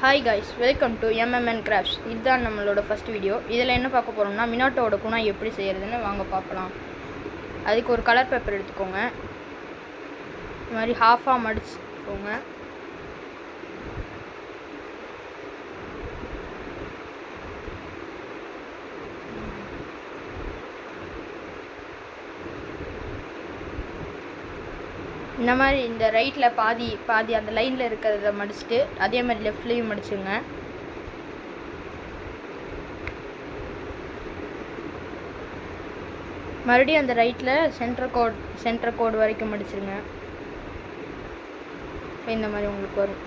Hi guys, welcome to MMN Crafts. இதுதான் நம்மளோட first video. இதில் என்ன பார்க்க போகிறோம்னா மினாட்டோட குணா எப்படி செய்கிறதுன்னு வாங்க பார்க்கலாம். அதுக்கு ஒரு கலர் பேப்பர் எடுத்துக்கோங்க. இந்த மாதிரி ஹாஃபாக மடிச்சுக்கோங்க. இந்த மாதிரி இந்த ரைட்டில் பாதி அந்த லைனில் இருக்கிறத மடிச்சுட்டு அதே மாதிரி லெஃப்ட்லேயும் மடிச்சுங்க. மறுபடியும் அந்த ரைட்டில் சென்டர் கோட் வரைக்கும் மடிச்சிருங்க. இந்த மாதிரி உங்களுக்கு வரும்.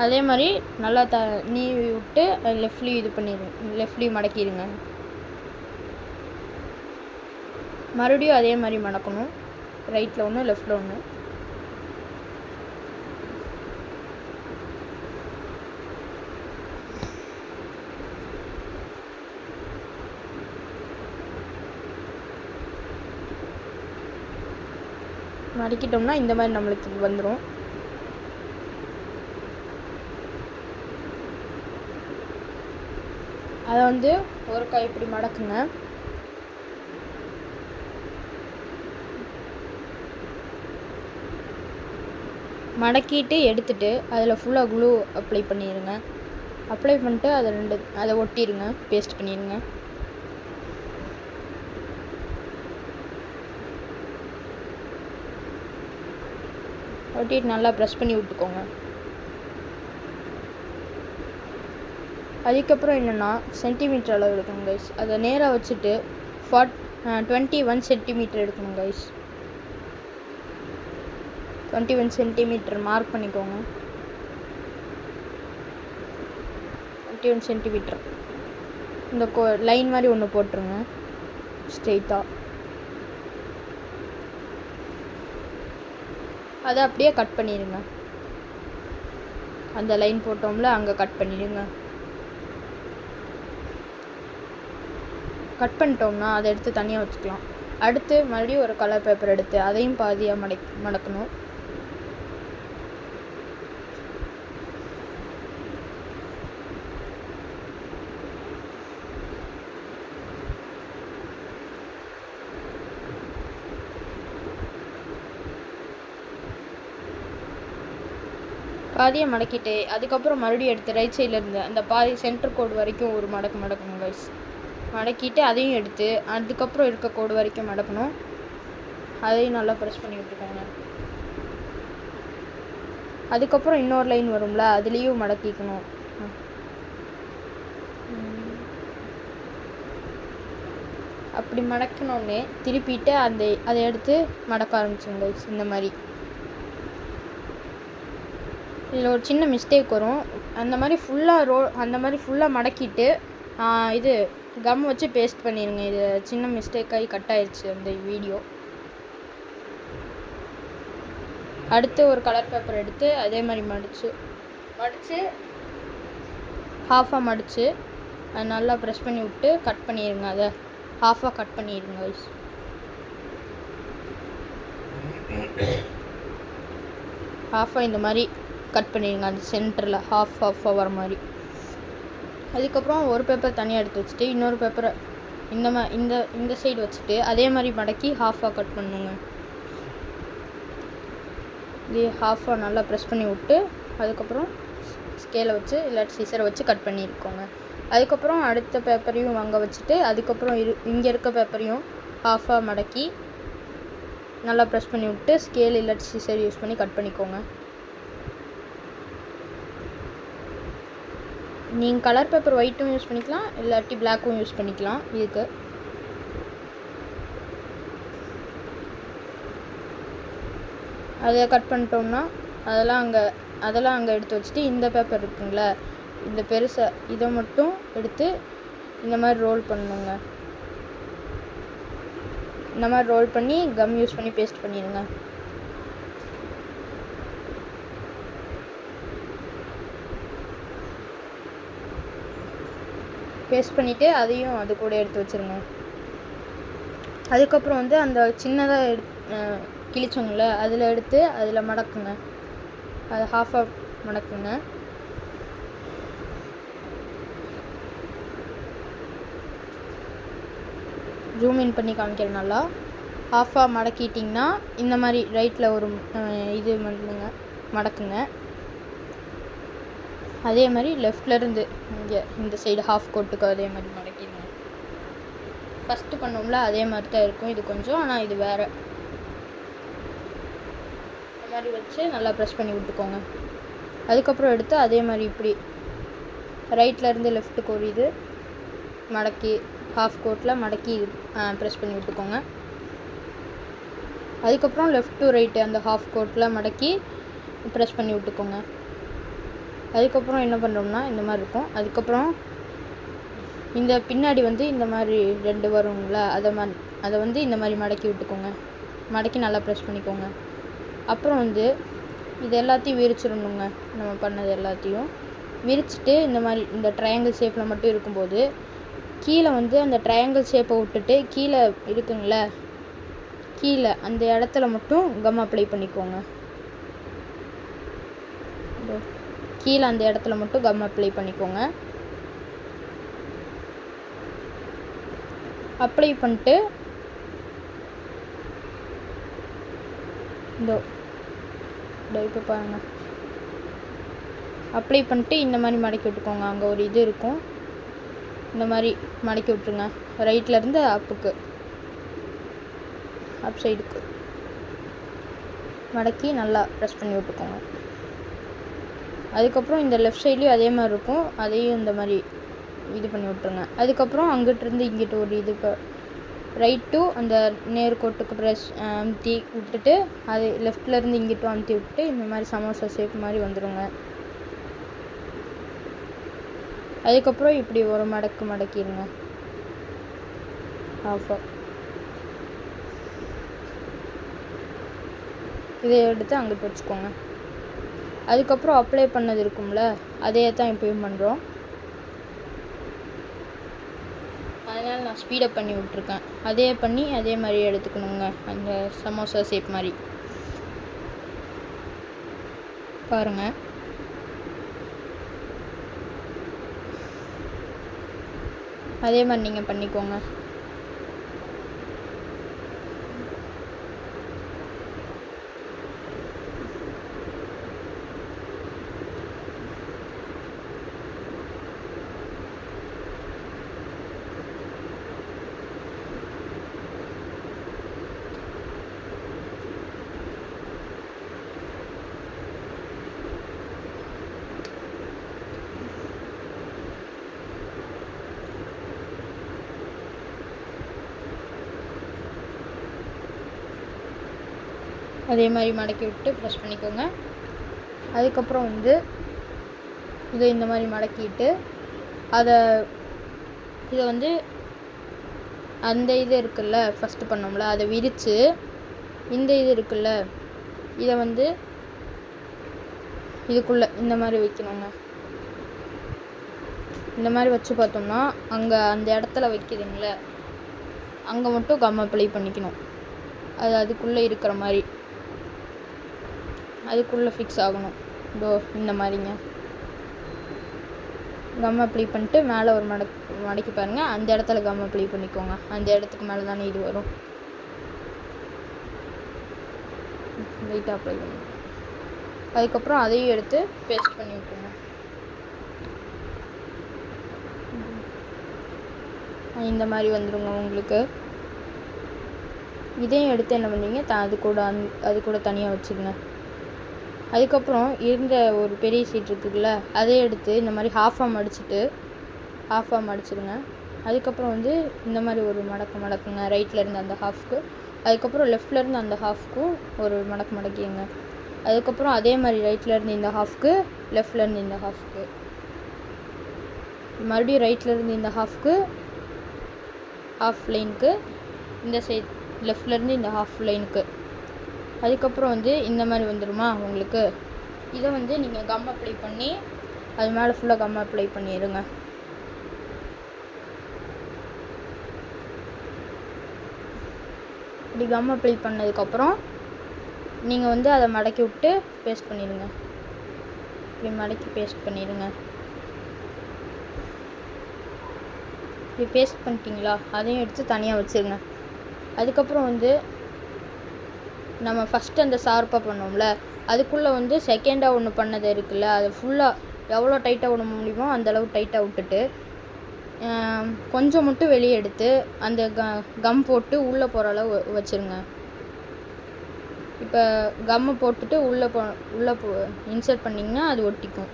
அதே மாதிரி நல்லா நீவி விட்டு லெஃப்ட்லேயும் இது பண்ணிடுங்க, லெஃப்ட்லேயும் மடக்கிடுங்க. மறுபடியும் அதே மாதிரி மடக்கணும். ரைட்டில் ஒன்று லெஃப்டில் ஒன்று. மடக்கிட்டோம்னா இந்த மாதிரி நம்மளுக்கு வந்துடும். அதை வந்து ஒரு கை இப்படி மடக்குங்க. மடக்கிட்டு எடுத்துட்டு அதில் ஃபுல்லாக க்ளூ அப்ளை பண்ணிடுங்க. அப்ளை பண்ணிட்டு அதை ஒட்டிடுங்க, பேஸ்ட் பண்ணிடுங்க. ஒட்டிட்டு நல்லா ப்ரெஸ் பண்ணி விட்டுக்கோங்க. அதுக்கப்புறம் என்னென்னா சென்டிமீட்டர் அளவு எடுக்கணும் கைஸ். அதை நேராக வச்சுட்டு 21 சென்டிமீட்டர் எடுக்கணும் கைஸ். 21 சென்டிமீட்டர் மார்க் பண்ணிக்கோங்க. 21 சென்டிமீட்டர் இந்த லைன் மாதிரி ஒன்று போட்டுருங்க ஸ்ட்ரெயிட்டாக. அதை அப்படியே கட் பண்ணிடுங்க. அந்த லைன் போட்டோம்ல அங்கே கட் பண்ணிடுங்க. கட் பண்ணிட்டோம்னா அதை எடுத்து தனியாக வச்சுக்கலாம். அடுத்து மறுபடியும் ஒரு கலர் பேப்பர் எடுத்து அதையும் பாதியாக மடக்கணும். பாதியை மடக்கிட்டு அதுக்கப்புறம் மறுபடியும் எடுத்து ரைட் சைடில் இருந்து அந்த பாதி சென்டர் கோடு வரைக்கும் ஒரு மடக்கணும் கைஸ். மடக்கிட்டு அதையும் எடுத்து அதுக்கப்புறம் இருக்க கோடு வரைக்கும் மடக்கணும். அதையும் நல்லா ப்ரெஸ் பண்ணி விட்டுக்கோங்க. அதுக்கப்புறம் இன்னொரு லைன் வரும்ல, அதுலேயும் மடக்கிக்கணும். அப்படி மடக்கணுன்னே திருப்பிட்டு அதை எடுத்து மடக்க ஆரம்பிச்சுங்க கைஸ். இந்த மாதிரி இதில் ஒரு சின்ன மிஸ்டேக் வரும். அந்த மாதிரி ஃபுல்லாக மடக்கிட்டு இது கம் வச்சு பேஸ்ட் பண்ணிடுங்க. இது சின்ன மிஸ்டேக்காகி கட் ஆயிடுச்சு அந்த வீடியோ. அடுத்து ஒரு கலர் பேப்பர் எடுத்து அதே மாதிரி மடித்து ஹாஃபாக மடித்து அதை நல்லா ப்ரெஸ் பண்ணி விட்டு கட் பண்ணிடுங்க. அதை ஹாஃபாக கட் பண்ணிடுங்க கைஸ். ஹாஃபாக இந்த மாதிரி கட் பண்ணிடுங்க. அந்த சென்டரில் ஹாஃபாக வர மாதிரி. அதுக்கப்புறம் ஒரு பேப்பர் தனியாக எடுத்து வச்சுட்டு இன்னொரு பேப்பரை இந்த சைடு வச்சுட்டு அதே மாதிரி மடக்கி ஹாஃபாக கட் பண்ணுங்க. இது ஹாஃபாக நல்லா ப்ரெஸ் பண்ணி விட்டு அதுக்கப்புறம் ஸ்கேலை வச்சு இல்லாட்டி சிசரை வச்சு கட் பண்ணியிருக்கோங்க. அதுக்கப்புறம் அடுத்த பேப்பரையும் அங்கே வச்சுட்டு அதுக்கப்புறம் இங்கே இருக்க பேப்பரையும் ஹாஃபாக மடக்கி நல்லா ப்ரெஸ் பண்ணி விட்டு ஸ்கேல் இல்லாட்டி சிசர் யூஸ் பண்ணி கட் பண்ணிக்கோங்க. நீங்கள் கலர் பேப்பர் ஒயிட்டும் யூஸ் பண்ணிக்கலாம், இல்லாட்டி பிளாக்கும் யூஸ் பண்ணிக்கலாம். இதுக்கு அதை கட் பண்ணிட்டோம்னா அதெல்லாம் அங்கே எடுத்து வச்சுட்டு இந்த பேப்பர் இருக்குங்களா, இந்த இதை மட்டும் எடுத்து இந்த மாதிரி ரோல் பண்ணுங்க. இந்த மாதிரி ரோல் பண்ணி கம் யூஸ் பண்ணி பேஸ்ட் பண்ணிடுங்க. பேஸ்ட் பண்ணிவிட்டு அதையும் அது கூட எடுத்து வச்சுருங்க. அதுக்கப்புறம் வந்து அந்த சின்னதாக கிழிச்சோங்கள அதில் எடுத்து அதில் மடக்குங்க. அதை ஹாஃபாக மடக்குங்க. ஜூம் இன் பண்ணி காமிக்கிறேன். நல்லா ஹாஃபாக மடக்கிட்டிங்கன்னா இந்த மாதிரி ரைட்டில் ஒரு இது பண்ணுங்க, மடக்குங்க. அதே மாதிரி லெஃப்ட்லேருந்து இங்கே இந்த சைடு ஹாஃப் கோட்டுக்கு அதே மாதிரி மடக்கிடுங்க. ஃபஸ்ட்டு பண்ணோம்ல அதே மாதிரி தான் இருக்கும் இது கொஞ்சம், ஆனால் இது வேறு. இந்த மாதிரி வச்சு நல்லா ப்ரெஸ் பண்ணி விட்டுக்கோங்க. அதுக்கப்புறம் எடுத்து அதே மாதிரி இப்படி ரைட்லேருந்து லெஃப்ட்டுக்கு ஒரு இது மடக்கி ஹாஃப் கோட்டில் மடக்கி ப்ரெஸ் பண்ணி விட்டுக்கோங்க. அதுக்கப்புறம் லெஃப்ட் டு ரைட்டு அந்த ஹாஃப் கோட்டில் மடக்கி ப்ரெஸ் பண்ணி விட்டுக்கோங்க. அதுக்கப்புறம் என்ன பண்ணுறோம்னா இந்த மாதிரி இருக்கும். அதுக்கப்புறம் இந்த பின்னாடி வந்து இந்த மாதிரி 2 வருங்களா, அதை வந்து இந்த மாதிரி மடக்கி விட்டுக்கோங்க. மடக்கி நல்லா ப்ரெஸ் பண்ணிக்கோங்க. அப்புறம் வந்து இது எல்லாத்தையும் விரிச்சிடணுங்க. நம்ம பண்ணது எல்லாத்தையும் விரிச்சிட்டு இந்த மாதிரி இந்த ட்ரையாங்கிள் ஷேப்பில் மட்டும் இருக்கும்போது கீழே வந்து அந்த ட்ரையாங்கிள் ஷேப்பை விட்டுட்டு கீழே இருக்குங்கள, கீழே அந்த இடத்துல மட்டும் கம் அப்ளை பண்ணிக்கோங்க. கீழே அந்த இடத்துல மட்டும் கம் அப்ளை பண்ணிக்கோங்க. அப்ளை பண்ணிட்டு இப்போ பாருங்க, அப்ளை பண்ணிட்டு இந்த மாதிரி மடக்கி விட்டுக்கோங்க. அங்கே ஒரு இது இருக்கும், இந்த மாதிரி மடக்கி விட்டுருங்க. ரைட்லேருந்து அப்புக்கு அப் சைடுக்கு மடக்கி நல்லா ப்ரெஸ் பண்ணி விட்டுக்கோங்க. அதுக்கப்புறம் இந்த லெஃப்ட் சைட்லேயும் அதே மாதிரி இருக்கும், அதையும் இந்த மாதிரி இது பண்ணி விட்ருங்க. அதுக்கப்புறம் அங்கிட்டிருந்து இங்கிட்டு ஒரு இது ரைட் டு அந்த நேர்கோட்டுக்கு ப்ரெஸ் அமுத்தி விட்டுட்டு அது லெஃப்ட்லேருந்து இங்கிட்டும் அமுத்தி விட்டுட்டு இந்த மாதிரி சமோசா ஷேப் மாதிரி வந்துடுங்க. அதுக்கப்புறம் இப்படி ஒரு மடக்கிடுங்க ஆஃபாக. இதை எடுத்து அங்கிட்டு வச்சுக்கோங்க. அதுக்கப்புறம் அப்ளை பண்ணது இருக்கும்ல, அதே தான் இப்போயும் பண்ணுறோம். அதனால் நான் ஸ்பீடப் பண்ணி விட்ருக்கேன். அதே பண்ணி அதே மாதிரி எடுத்துக்கணுங்க, அந்த சமோசா ஷேப் மாதிரி. பாருங்கள், அதே மாதிரி நீங்கள் பண்ணிக்கோங்க. அதே மாதிரி மடக்கி விட்டு ப்ரெஸ் பண்ணிக்கோங்க. அதுக்கப்புறம் வந்து இதை இந்த மாதிரி மடக்கிட்டு இதை வந்து அந்த இது இருக்குல்ல ஃபஸ்ட்டு பண்ணோம்ல, அதை விரித்து இந்த இது இருக்குல்ல இதை வந்து இதுக்குள்ளே இந்த மாதிரி வைக்கணுங்க. இந்த மாதிரி வச்சு பார்த்தோம்னா அங்கே அந்த இடத்துல வைக்கிதுங்களே, அங்கே மட்டும் கம் அப்ளை பண்ணிக்கணும். அது அதுக்குள்ளே இருக்கிற மாதிரி அதுக்குள்ளே ஃபிக்ஸ் ஆகணும். இந்த மாதிரிங்க கம் அப்ளை பண்ணிட்டு மேலே ஒரு மடக்கி பாருங்கள், அந்த இடத்துல கம் அப்ளை பண்ணிக்கோங்க. அந்த இடத்துக்கு மேலே தானே இது வரும். லைட்டாக அப்ளை பண்ணுங்க. அதுக்கப்புறம் அதையும் எடுத்து பேஸ்ட் பண்ணி விட்டுருங்க. இந்த மாதிரி வந்துடுங்க உங்களுக்கு. இதையும் எடுத்து என்ன பண்ணுவீங்க, அது கூட தனியாக வச்சுருங்க. அதுக்கப்புறம் இருந்த ஒரு பெரிய ஷீட் இருக்குதுல்ல, அதை எடுத்து இந்த மாதிரி ஹாஃபாக மடிச்சிடுங்க. அதுக்கப்புறம் வந்து இந்த மாதிரி ஒரு மடக்குங்க ரைட்லேருந்து அந்த ஹாஃப்க்கு. அதுக்கப்புறம் லெஃப்ட்லேருந்து அந்த ஹாஃப்க்கும் ஒரு மடக்கிங்க. அதுக்கப்புறம் அதே மாதிரி ரைட்லேருந்து இந்த ஹாஃப்க்கு, லெஃப்ட்லேருந்து இந்த ஹாஃப்க்கு, மறுபடியும் ரைட்லேருந்து இந்த ஹாஃப்க்கு, ஹாஃப் லைனுக்கு, இந்த சைட் லெஃப்ட்லேருந்து இந்த ஹாஃப் லைனுக்கு. அதுக்கப்புறம் வந்து இந்த மாதிரி வந்துடுமா உங்களுக்கு. இதை வந்து நீங்கள் கம் அப்ளை பண்ணி அது மேலே ஃபுல்லாக கம் அப்ளை பண்ணிடுங்க. இப்படி கம் அப்ளை பண்ணதுக்கப்புறம் நீங்கள் வந்து அதை மடக்கி விட்டு பேஸ்ட் பண்ணிடுங்க. இப்படி மடக்கி பேஸ்ட் பண்ணிடுங்க. இப்படி பேஸ்ட் பண்ணிட்டீங்களா, அதையும் எடுத்து தனியாக வச்சுருங்க. அதுக்கப்புறம் வந்து நம்ம ஃபஸ்ட்டு அந்த ஷார்ப்பாக பண்ணோம்ல, அதுக்குள்ளே வந்து செகண்டாக ஒன்று பண்ணது இருக்குல்ல, அதை ஃபுல்லாக எவ்வளோ டைட்டாக விட முடியுமோ அந்தளவு டைட்டாக விட்டுட்டு கொஞ்சம் மட்டும் வெளியே எடுத்து அந்த கம் போட்டு உள்ளே போகிற அளவு வச்சுருங்க. இப்போ கம்மு போட்டுட்டு உள்ளே இன்சர்ட் பண்ணிங்கன்னா அது ஒட்டிக்கும்.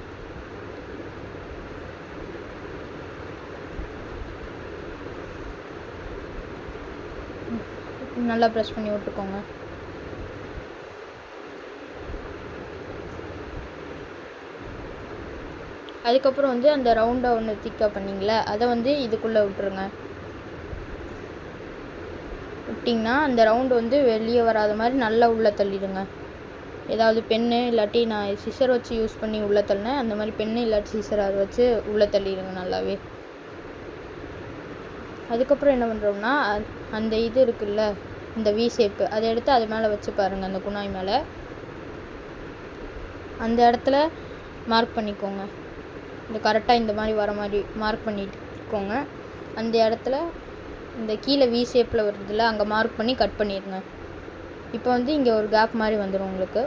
நல்லா ப்ரெஸ் பண்ணி விட்டுக்கோங்க. அதுக்கப்புறம் வந்து அந்த ரவுண்டாக ஒன்று திக்காக பண்ணிங்களே, அதை வந்து இதுக்குள்ளே விட்டுருங்க. விட்டிங்கன்னா அந்த ரவுண்டு வந்து வெளியே வராத மாதிரி நல்லா உள்ளே தள்ளிடுங்க. ஏதாவது பென்னு இல்லாட்டி நான் சிசர் வச்சு யூஸ் பண்ணி உள்ளே தள்ளினேன், அந்த மாதிரி பென்னு இல்லாட்டி சிசர் அதை வச்சு உள்ளே தள்ளிடுங்க நல்லாவே. அதுக்கப்புறம் என்ன பண்ணுறோம்னா, அந்த இது இருக்குல்ல, இந்த வி ஷேப்பு, அதை எடுத்து அது மேலே வச்சு பாருங்கள். அந்த குணாய் மேலே அந்த இடத்துல மார்க் பண்ணிக்கோங்க. இந்த கரெக்டாக இந்த மாதிரி வர மாதிரி மார்க் பண்ணிட்டுக்கோங்க. அந்த இடத்துல இந்த கீழே வி ஷேப்பில் வருதுல்ல, அங்கே மார்க் பண்ணி கட் பண்ணிடுங்க. இப்போ வந்து இங்கே ஒரு கேப் மாதிரி வந்துடும் உங்களுக்கு.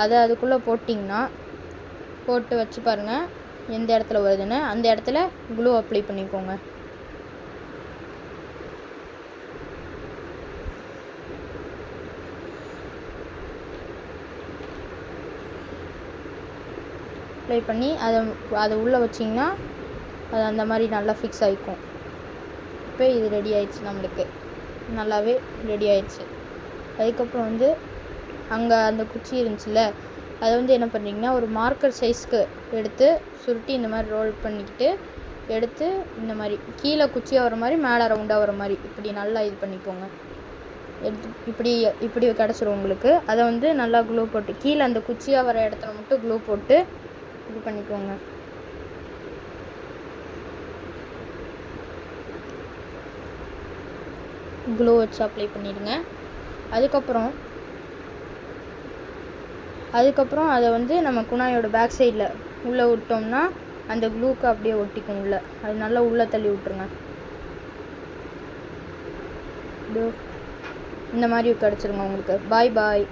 அதை அதுக்குள்ளே போட்டிங்கன்னா போட்டு வச்சு பாருங்கள் எந்த இடத்துல வருதுன்னு. அந்த இடத்துல க்ளூ அப்ளை பண்ணிக்கோங்க. அப்ளை பண்ணி அதை உள்ளே வச்சிங்கன்னா அது அந்த மாதிரி நல்லா ஃபிக்ஸ் ஆகிக்கும். இப்போ இது ரெடி ஆயிடுச்சு, நம்மளுக்கு நல்லாவே ரெடி ஆயிடுச்சு. அதுக்கப்புறம் வந்து அங்கே அந்த குச்சி இருந்துச்சுல்ல, அதை வந்து என்ன பண்ணுறீங்கன்னா ஒரு மார்க்கர் சைஸ்க்கு எடுத்து சுருட்டி இந்த மாதிரி ரோல் பண்ணிக்கிட்டு எடுத்து இந்த மாதிரி கீழே குச்சியாக வர மாதிரி மேலே ரவுண்டாக வர மாதிரி இப்படி நல்லா இது பண்ணிக்கோங்க. எடுத்து இப்படி கிடச்சிரும் உங்களுக்கு. அதை வந்து நல்லா க்ளூ போட்டு கீழே அந்த குச்சியாக வர இடத்துல மட்டும் க்ளூ போட்டு இது பண்ணிக்கோங்க. க்ளூ வச்சு அப்ளை பண்ணிடுங்க. அதுக்கப்புறம் அதை வந்து நம்ம குணாயோட பேக் சைடில் உள்ளே விட்டோம்னா அந்த க்ளூக்கு அப்படியே ஒட்டிக்கும் உள்ளே. அது நல்லா உள்ளே தள்ளி விட்ருங்க. இந்த மாதிரி கிடச்சிருங்க உங்களுக்கு. பாய் பாய்.